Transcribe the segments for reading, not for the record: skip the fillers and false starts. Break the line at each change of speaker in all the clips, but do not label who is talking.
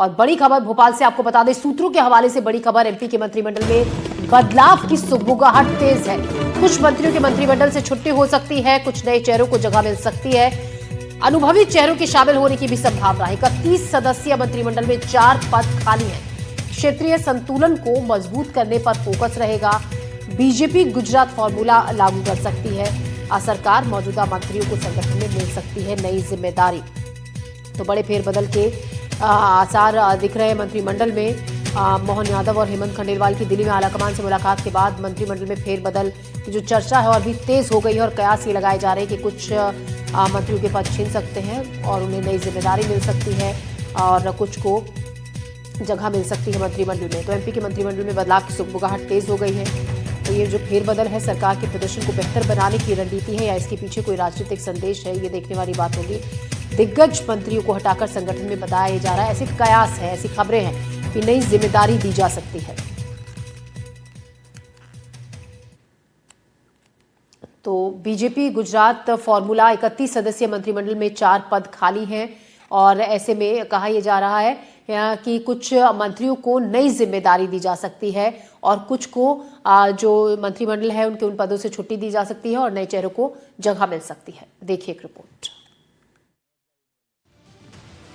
और बड़ी खबर भोपाल से आपको बता दें, सूत्रों के हवाले से बड़ी खबर, एमपी के मंत्रिमंडल में बदलाव की सुगबुगाहट तेज है। कुछ मंत्रियों के मंत्रिमंडल से छुट्टी हो सकती है, कुछ नए चेहरों को जगह मिल सकती है, अनुभवी चेहरों के शामिल होने की भी संभावना है। 31 सदस्यीय मंत्रिमंडल में 4 पद खाली हैं। क्षेत्रीय संतुलन को मजबूत करने पर फोकस रहेगा। बीजेपी गुजरात फॉर्मूला लागू कर सकती है। सरकार मौजूदा मंत्रियों को संगठन में मिल सकती है नई जिम्मेदारी। तो बड़े फेरबदल के आसार दिख रहे हैं मंत्रिमंडल में। मोहन यादव और हेमंत खंडेलवाल की दिल्ली में आलाकमान से मुलाकात के बाद मंत्रिमंडल में फेरबदल की जो चर्चा है और भी तेज हो गई है और कयास ये लगाए जा रहे हैं कि कुछ मंत्रियों के पद छीन सकते हैं और उन्हें नई जिम्मेदारी मिल सकती है और कुछ को जगह मिल सकती है मंत्रिमंडल में। तो एमपी के मंत्रिमंडल में बदलाव की सुगबुगाहट तेज हो गई है। तो ये जो फेरबदल है सरकार के प्रदर्शन को बेहतर बनाने की रणनीति है या इसके पीछे कोई राजनीतिक संदेश है, ये देखने वाली बात होगी। दिग्गज मंत्रियों को हटाकर संगठन में बताया जा रहा है, ऐसे कयास है, ऐसी खबरें हैं कि नई जिम्मेदारी दी जा सकती है। तो बीजेपी गुजरात फॉर्मूला 31 सदस्यीय मंत्रिमंडल में 4 पद खाली हैं और ऐसे में कहा यह जा रहा है कि कुछ मंत्रियों को नई जिम्मेदारी दी जा सकती है और कुछ को जो मंत्रिमंडल है उनके उन पदों से छुट्टी दी जा सकती है और नए चेहरों को जगह मिल सकती है। देखिए एक रिपोर्ट।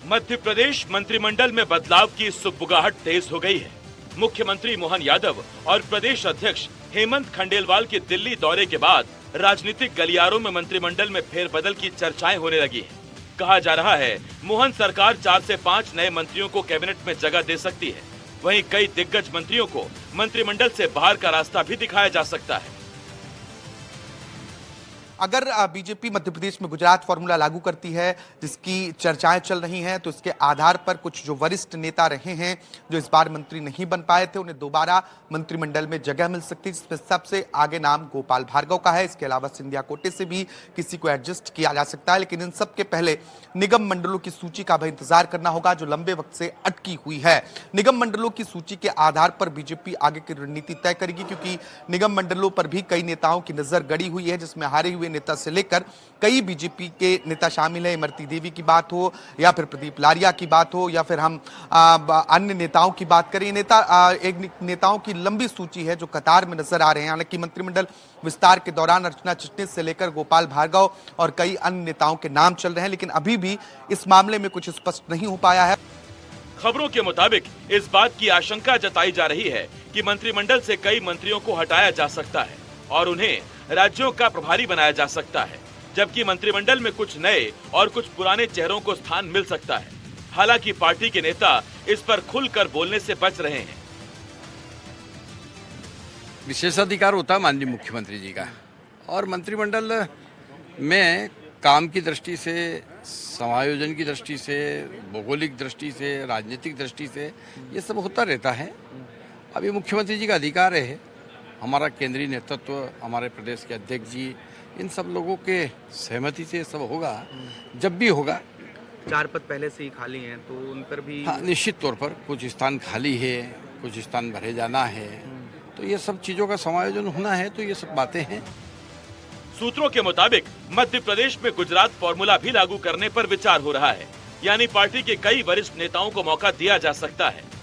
मध्य प्रदेश मंत्रिमंडल में बदलाव की सुगबुगाहट तेज हो गई है। मुख्यमंत्री मोहन यादव और प्रदेश अध्यक्ष हेमंत खंडेलवाल के दिल्ली दौरे के बाद राजनीतिक गलियारों में मंत्रिमंडल में फेरबदल की चर्चाएं होने लगी हैं। कहा जा रहा है मोहन सरकार 4 से 5 नए मंत्रियों को कैबिनेट में जगह दे सकती है। वहीं कई दिग्गज मंत्रियों को मंत्रिमंडल से बाहर का रास्ता भी दिखाया जा सकता है।
अगर बीजेपी मध्य प्रदेश में गुजरात फॉर्मूला लागू करती है, जिसकी चर्चाएं चल रही हैं, तो इसके आधार पर कुछ जो वरिष्ठ नेता रहे हैं जो इस बार मंत्री नहीं बन पाए थे, उन्हें दोबारा मंत्रिमंडल में जगह मिल सकती है, जिसमें सबसे आगे नाम गोपाल भार्गव का है। इसके अलावा सिंधिया कोटे से भी किसी को एडजस्ट किया जा सकता है, लेकिन इन सबके पहले निगम मंडलों की सूची का भी इंतजार करना होगा जो लंबे वक्त से अटकी हुई है। निगम मंडलों की सूची के आधार पर बीजेपी आगे की रणनीति तय करेगी, क्योंकि निगम मंडलों पर भी कई नेताओं की नजर गड़ी हुई है, जिसमें हारे हुए नेता से लेकर कई बीजेपी के नेता शामिल हैं। इमरती देवी की बात हो या फिर प्रदीप लारिया की बात हो या फिर हम अन्य नेताओं की बात करें, एक नेताओं की लंबी सूची है जो कतार में नजर आ रहे हैं। हालांकि मंत्रिमंडल विस्तार के दौरान अर्चना चिटनिस से लेकर गोपाल भार्गव और कई अन्य नेताओं के नाम चल रहे हैं, लेकिन अभी भी इस मामले में कुछ स्पष्ट नहीं हो पाया है।
खबरों के मुताबिक इस बात की आशंका जताई जा रही है कि मंत्रिमंडल से कई मंत्रियों को हटाया जा सकता है और उन्हें राज्यों का प्रभारी बनाया जा सकता है, जबकि मंत्रिमंडल में कुछ नए और कुछ पुराने चेहरों को स्थान मिल सकता है। हालांकि पार्टी के नेता इस पर खुलकर बोलने से बच रहे हैं।
विशेषाधिकार होता है माननीय मुख्यमंत्री जी का, और मंत्रिमंडल में काम की दृष्टि से, समायोजन की दृष्टि से, भौगोलिक दृष्टि से, राजनीतिक दृष्टि से ये सब होता रहता है। अभी मुख्यमंत्री जी का अधिकार है, हमारा केंद्रीय नेतृत्व, हमारे प्रदेश के अध्यक्ष जी, इन सब लोगों के सहमति से सब होगा। जब भी होगा,
4 पद पहले से ही खाली हैं तो उन पर भी
निश्चित तौर पर कुछ स्थान खाली है, कुछ स्थान भरे जाना है, तो ये सब चीजों का समायोजन होना है। तो ये सब बातें हैं।
सूत्रों के मुताबिक मध्य प्रदेश में गुजरात फॉर्मूला भी लागू करने पर विचार हो रहा है, यानी पार्टी के कई वरिष्ठ नेताओं को मौका दिया जा सकता है।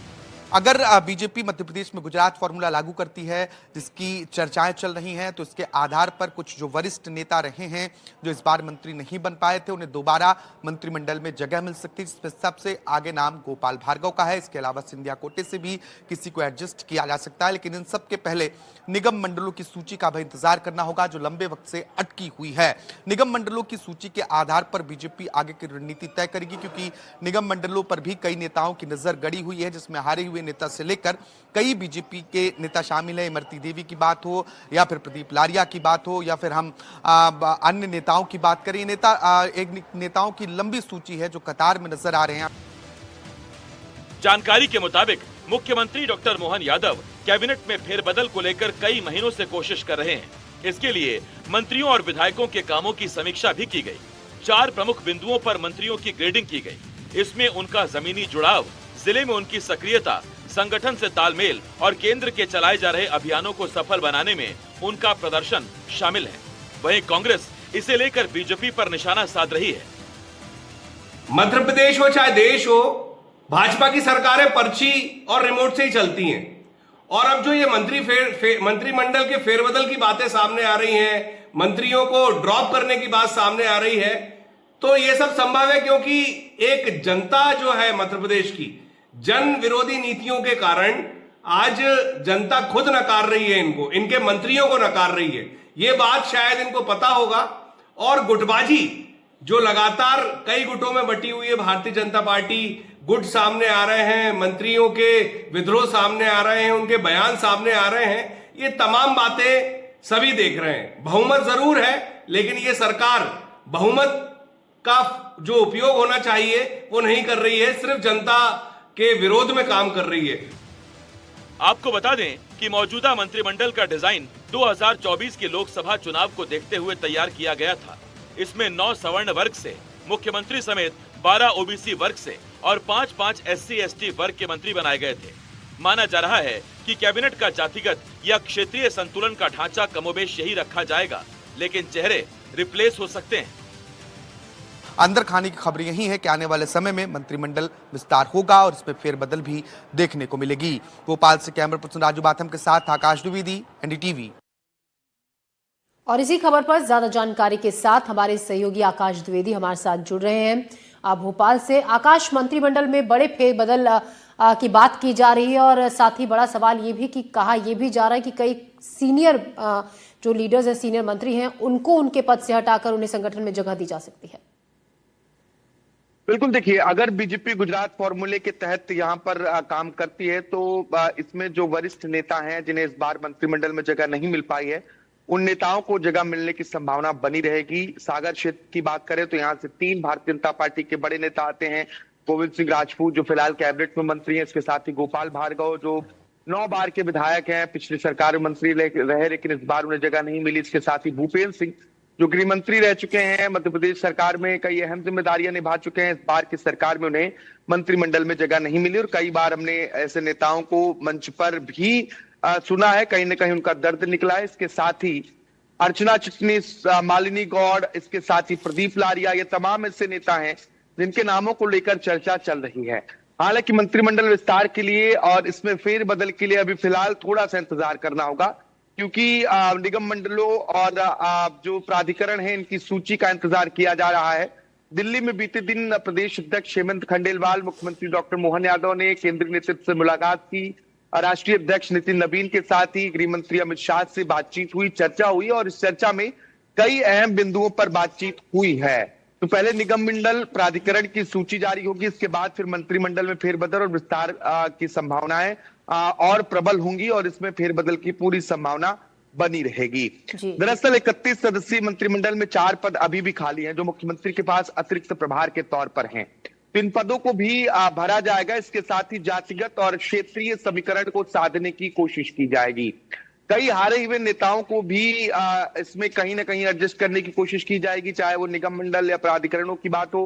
अगर बीजेपी मध्य प्रदेश में गुजरात फॉर्मूला लागू करती है, जिसकी चर्चाएं चल रही हैं, तो इसके आधार पर कुछ जो वरिष्ठ नेता रहे हैं जो इस बार मंत्री नहीं बन पाए थे, उन्हें दोबारा मंत्रिमंडल में जगह मिल सकती है, जिसमें सबसे आगे नाम गोपाल भार्गव का है। इसके अलावा सिंधिया कोटे से भी किसी को एडजस्ट किया जा सकता है, लेकिन इन सबके पहले निगम मंडलों की सूची का भी इंतजार करना होगा जो लंबे वक्त से अटकी हुई है। निगम मंडलों की सूची के आधार पर बीजेपी आगे की रणनीति तय करेगी, क्योंकि निगम मंडलों पर भी कई नेताओं की नजर गड़ी हुई है, जिसमें हारे हुए नेता से लेकर कई बीजेपी के नेता शामिल हैं। इमरती देवी की बात हो या फिर प्रदीप लारिया की बात हो या फिर हम अन्य नेताओं की बात करें, एक नेताओं की लंबी सूची है जो कतार में नजर आ रहे हैं।
जानकारी के मुताबिक मुख्यमंत्री डॉक्टर मोहन यादव कैबिनेट में फेरबदल को लेकर कई महीनों से कोशिश कर रहे हैं। इसके लिए मंत्रियों और विधायकों के कामों की समीक्षा भी की गई। 4 प्रमुख बिंदुओं पर मंत्रियों की ग्रेडिंग की गई। इसमें उनका जमीनी जुड़ाव, जिले में उनकी सक्रियता, संगठन से तालमेल और केंद्र के चलाए जा रहे अभियानों को सफल बनाने में उनका प्रदर्शन शामिल है। वहीं कांग्रेस इसे लेकर बीजेपी पर निशाना साध रही है।
मध्य प्रदेश हो चाहे देश हो, भाजपा की सरकारें पर्ची और रिमोट से ही चलती हैं। और अब जो ये मंत्रिमंडल के फेरबदल की बातें सामने आ रही हैं, मंत्रियों को ड्रॉप करने की बात सामने आ रही है, तो ये सब संभव है क्योंकि एक जनता जो है मध्य प्रदेश की जन विरोधी नीतियों के कारण आज जनता खुद नकार रही है इनको, इनके मंत्रियों को नकार रही है। ये बात शायद इनको पता होगा। और गुटबाजी जो लगातार कई गुटों में बटी हुई है भारतीय जनता पार्टी, गुट सामने आ रहे हैं, मंत्रियों के विद्रोह सामने आ रहे हैं, उनके बयान सामने आ रहे हैं, ये तमाम बातें सभी देख रहे हैं। बहुमत जरूर है, लेकिन ये सरकार बहुमत का जो उपयोग होना चाहिए वो नहीं कर रही है, सिर्फ जनता के विरोध में काम कर रही है।
आपको बता दें कि मौजूदा मंत्रिमंडल का डिजाइन 2024 के लोकसभा चुनाव को देखते हुए तैयार किया गया था। इसमें 9 सवर्ण वर्ग से, मुख्यमंत्री समेत 12 ओबीसी वर्ग से और 5-5 SC/ST वर्ग के मंत्री बनाए गए थे। माना जा रहा है कि कैबिनेट का जातिगत या क्षेत्रीय संतुलन का ढांचा कमोबेश यही रखा जाएगा, लेकिन चेहरे रिप्लेस हो सकते हैं।
अंदर खाने की खबर यही है कि आने वाले समय में मंत्रिमंडल विस्तार होगा और इसमें फेरबदल भी देखने को मिलेगी। भोपाल से कैमरा पर्सन राजू बाथम के साथ आकाश द्विवेदी, NDTV।
और इसी खबर पर ज्यादा जानकारी के साथ हमारे सहयोगी आकाश द्विवेदी हमारे साथ जुड़ रहे हैं आप भोपाल से। आकाश, मंत्रिमंडल में बड़े फेरबदल की बात की जा रही है और साथ ही बड़ा सवाल ये भी कि कहा यह भी जा रहा है कि कई सीनियर जो लीडर्स हैं, सीनियर मंत्री हैं, उनको उनके पद से हटाकर उन्हें संगठन में जगह दी जा सकती है।
बिल्कुल, देखिए, अगर बीजेपी गुजरात फॉर्मूले के तहत यहाँ पर काम करती है तो इसमें जो वरिष्ठ नेता हैं जिन्हें इस बार मंत्रिमंडल में जगह नहीं मिल पाई है, उन नेताओं को जगह मिलने की संभावना बनी रहेगी। सागर क्षेत्र की बात करें तो यहाँ से 3 भारतीय जनता पार्टी के बड़े नेता आते हैं। गोविंद सिंह राजपूत जो फिलहाल कैबिनेट में मंत्री हैं, इसके साथ ही गोपाल भार्गव जो 9 बार के विधायक हैं, पिछली सरकार में मंत्री रहे लेकिन इस बार उन्हें जगह नहीं मिली। इसके साथ ही भूपेंद्र सिंह जो गृह मंत्री रह चुके हैं, मध्य प्रदेश सरकार में कई अहम जिम्मेदारियां निभा चुके हैं, इस बार की सरकार में उन्हें मंत्रिमंडल में जगह नहीं मिली। और कई बार हमने ऐसे नेताओं को मंच पर भी सुना है, कहीं ना कहीं उनका दर्द निकला है। इसके साथ ही अर्चना चिटनीस, मालिनी गौड़, इसके साथ ही प्रदीप लारिया, ये तमाम ऐसे नेता हैं जिनके नामों को लेकर चर्चा चल रही है। हालांकि मंत्रिमंडल विस्तार के लिए और इसमें फेरबदल के लिए अभी फिलहाल थोड़ा सा इंतजार करना होगा, क्योंकि निगम मंडलों और जो प्राधिकरण है इनकी सूची का इंतजार किया जा रहा है। दिल्ली में बीते दिन प्रदेश अध्यक्ष हेमंत खंडेलवाल, मुख्यमंत्री डॉक्टर मोहन यादव ने केंद्रीय नेतृत्व से मुलाकात की। राष्ट्रीय अध्यक्ष नितिन नवीन के साथ ही गृह मंत्री अमित शाह से बातचीत हुई, चर्चा हुई और इस चर्चा में कई अहम बिंदुओं पर बातचीत हुई है। तो पहले निगम मंडल प्राधिकरण की सूची जारी होगी, इसके बाद फिर मंत्रिमंडल में फेरबदल और विस्तार की संभावनाएं और प्रबल होंगी और इसमें फेरबदल की पूरी संभावना बनी रहेगी। दरअसल 31 सदस्यीय मंत्रिमंडल में 4 पद अभी भी खाली हैं जो मुख्यमंत्री के पास अतिरिक्त प्रभार के तौर पर हैं। तो इन पदों को भी भरा जाएगा। इसके साथ ही जातिगत और क्षेत्रीय समीकरण को साधने की कोशिश की जाएगी। कई हारे हुए नेताओं को भी इसमें कहीं ना कहीं एडजस्ट करने की कोशिश की जाएगी, चाहे वो निगम मंडल या प्राधिकरणों की बात हो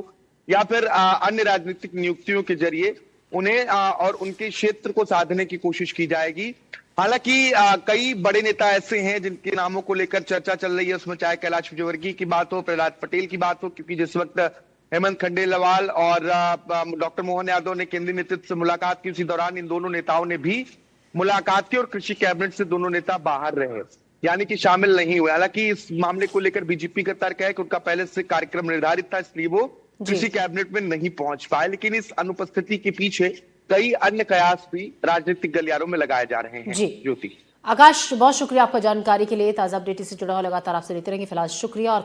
या फिर अन्य राजनीतिक नियुक्तियों के जरिए उन्हें और उनके क्षेत्र को साधने की कोशिश की जाएगी। हालांकि कई बड़े नेता ऐसे हैं जिनके नामों को लेकर चर्चा चल रही है, उसमें चाहे कैलाश विजयवर्गीय की बात हो, प्रहलाद पटेल की बात हो, क्योंकि जिस वक्त हेमंत खंडेलवाल और डॉक्टर मोहन यादव ने केंद्रीय नेतृत्व से मुलाकात की, उसी दौरान इन दोनों नेताओं ने भी मुलाकात की और कृषि कैबिनेट से दोनों नेता बाहर रहे, यानी कि शामिल नहीं हुए। हालांकि इस मामले को लेकर बीजेपी का तर्क है कि उनका पहले से कार्यक्रम निर्धारित था, इसलिए वो कृषि कैबिनेट में नहीं पहुंच पाए। लेकिन इस अनुपस्थिति के पीछे कई अन्य कयास भी राजनीतिक गलियारों में लगाए जा रहे हैं। ज्योति,
आकाश, बहुत शुक्रिया आपका जानकारी के लिए। ताजा अपडेट से जुड़ा हुआ लगातार आपसे लेते रहेंगे। फिलहाल शुक्रिया और